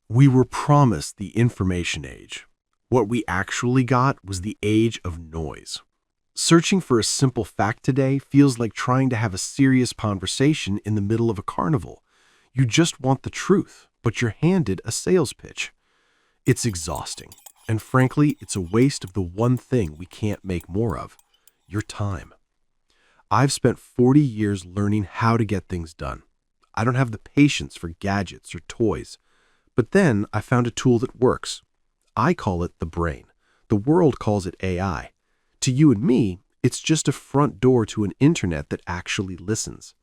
We were promised the information age. What we actually got was the age of noise. Searching for a simple fact today feels like trying to have a serious conversation in the middle of a carnival. You just want the truth, but you're handed a sales pitch. It's exhausting, and frankly, it's a waste of the one thing we can't make more of: your time. I've spent 40 years learning how to get things done. I don't have the patience for gadgets or toys. But then I found a tool that works. I call it the brain. The world calls it AI. To you and me, it's just a front door to an internet that actually listens.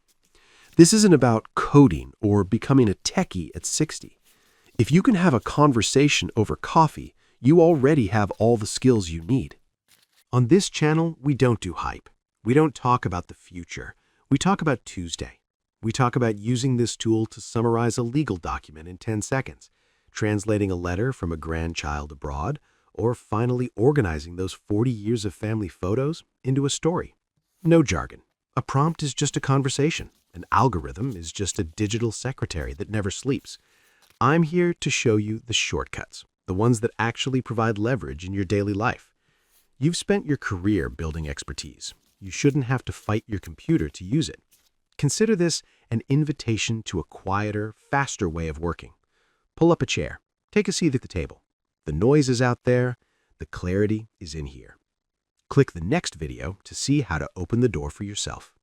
This isn't about coding or becoming a techie at 60. If you can have a conversation over coffee, you already have all the skills you need. On this channel, we don't do hype. We don't talk about the future. We talk about Tuesday. We talk about using this tool to summarize a legal document in 10 seconds, translating a letter from a grandchild abroad, or finally organizing those 40 years of family photos into a story. No jargon. A prompt is just a conversation. An algorithm is just a digital secretary that never sleeps. I'm here to show you the shortcuts, the ones that actually provide leverage in your daily life. You've spent your career building expertise. You shouldn't have to fight your computer to use it. Consider this an invitation to a quieter, faster way of working. Pull up a chair. Take a seat at the table. The noise is out there. The clarity is in here. Click the next video to see how to open the door for yourself.